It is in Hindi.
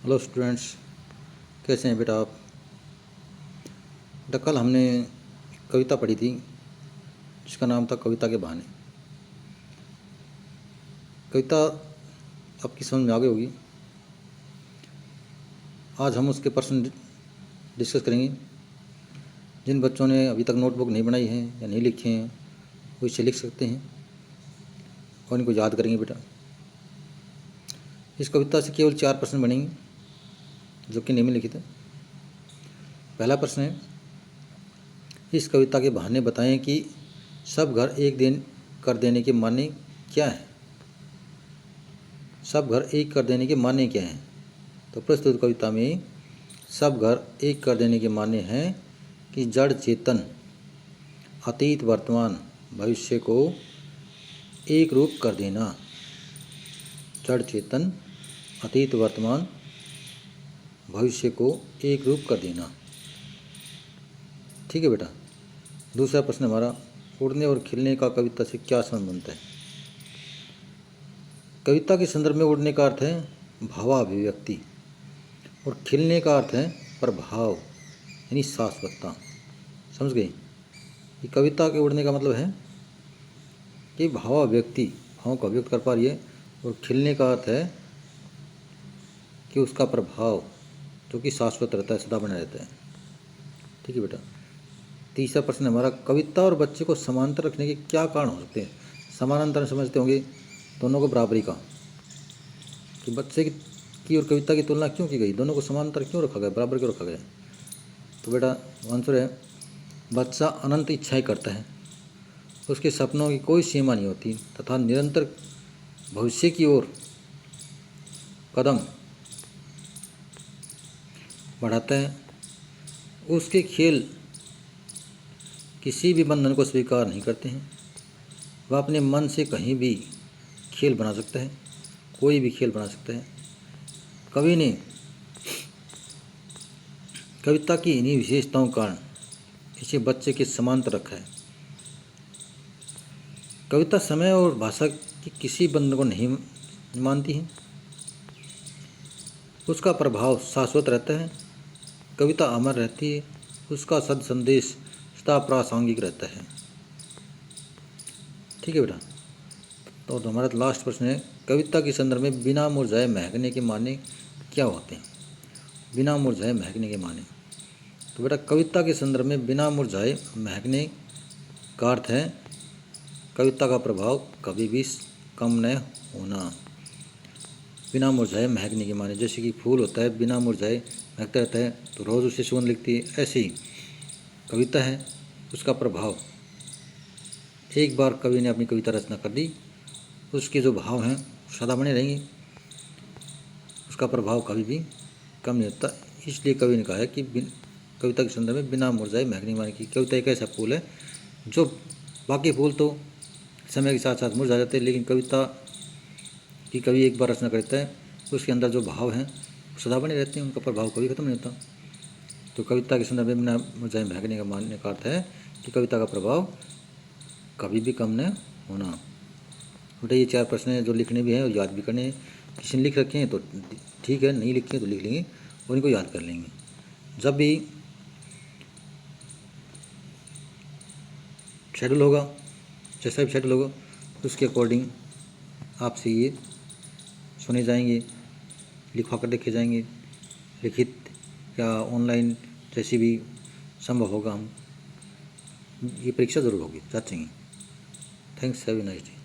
हेलो स्टूडेंट्स, कैसे हैं बेटा आप? बेटा कल हमने कविता पढ़ी थी जिसका नाम था कविता के बहाने। कविता आपकी समझ में आ गई होगी। आज हम उसके प्रश्न डिस्कस करेंगे। जिन बच्चों ने अभी तक नोटबुक नहीं बनाई है या नहीं लिखे हैं वो इसे लिख सकते हैं और इनको याद करेंगे बेटा। इस कविता से केवल 4 प्रश्न बनेंगे जो कि निम्नलिखित है। पहला प्रश्न है, इस कविता के बहाने बताएं कि सब घर एक दिन कर देने के माने क्या है। सब घर एक कर देने के माने क्या हैं? तो प्रस्तुत कविता में सब घर एक कर देने के माने हैं कि जड़ चेतन अतीत वर्तमान भविष्य को एक रूप कर देना। जड़ चेतन अतीत वर्तमान भविष्य को एक रूप कर देना। ठीक है बेटा। दूसरा प्रश्न हमारा, उड़ने और खिलने का कविता से क्या संबंध है? कविता के संदर्भ में उड़ने का अर्थ है भावाभिव्यक्ति और खिलने का अर्थ है प्रभाव यानी शाश्वतता। समझ गए? ये कविता के उड़ने का मतलब है कि भावाभिव्यक्ति भावों को व्यक्त कर पा रही है और खिलने का अर्थ है कि उसका प्रभाव जो कि शाश्वत रहता है, सदा बना रहता है। ठीक है बेटा। तीसरा प्रश्न हमारा, कविता और बच्चे को समांतर रखने के क्या कारण हो सकते हैं? समानांतर समझते होंगे दोनों को बराबरी का, कि बच्चे की और कविता की तुलना क्यों की गई, दोनों को समांतर क्यों रखा गया, बराबर क्यों रखा गया? तो बेटा आंसर है, बच्चा अनंत इच्छाएं करता है, उसके सपनों की कोई सीमा नहीं होती तथा निरंतर भविष्य की ओर कदम बढ़ाता है। उसके खेल किसी भी बंधन को स्वीकार नहीं करते हैं। वह अपने मन से कहीं भी खेल बना सकता है, कोई भी खेल बना सकता है। कवि ने कविता की इन्हीं विशेषताओं के कारण इसे बच्चे के समांतर रखा है। कविता समय और भाषा की किसी बंधन को नहीं मानती है। उसका प्रभाव शाश्वत रहता है। कविता अमर रहती है। उसका सद संदेश सदा प्रासंगिक रहता है। ठीक है बेटा। तो हमारा लास्ट प्रश्न है, कविता के संदर्भ में बिना मुरझाए महकने के माने क्या होते हैं? बिना मुरझाए महकने के माने, तो बेटा कविता के संदर्भ में बिना मुरझाए महकने का अर्थ है कविता का प्रभाव कभी भी कम न होना। बिना मुरझाए महकने के माने, जैसे कि फूल होता है बिना मुरझाए महकता रहता है तो रोज़ उसे सुगंध लिखती है, ऐसे ही कविता है, उसका प्रभाव एक बार कवि ने अपनी कविता रचना कर दी, उसके जो भाव हैं सदा बने रहेंगे, उसका प्रभाव कभी भी कम नहीं होता। इसलिए कवि ने कहा है कि कविता के संदर्भ में बिना मुरझाए महकने माने की कविता एक ऐसा फूल है जो, बाकी फूल तो समय के साथ साथ मुरझा जाते हैं, लेकिन कविता की कवि एक बार रचना करता है उसके अंदर जो भाव हैं सदा बने रहते हैं, उनका प्रभाव कभी खत्म नहीं होता। तो कविता के संदर्भ में बिना मुरझाए महकने का मानने का अर्थ है कि कविता का प्रभाव कभी भी कम न होना। बेटा ये 4 प्रश्न हैं जो लिखने भी हैं और याद भी करने हैं। किसी ने लिख रखे हैं तो ठीक है, नहीं लिखे तो लिख लेंगे और इनको याद कर लेंगे। जब भी शेड्यूल होगा, जैसा भी शेड्यूल होगा उसके अकॉर्डिंग आपसे ये सुने जाएंगे, लिखवा कर देखे जाएंगे, लिखित या ऑनलाइन जैसी भी संभव होगा हम ये परीक्षा ज़रूर होगी, जांचेंगे। Thanks, have a nice day.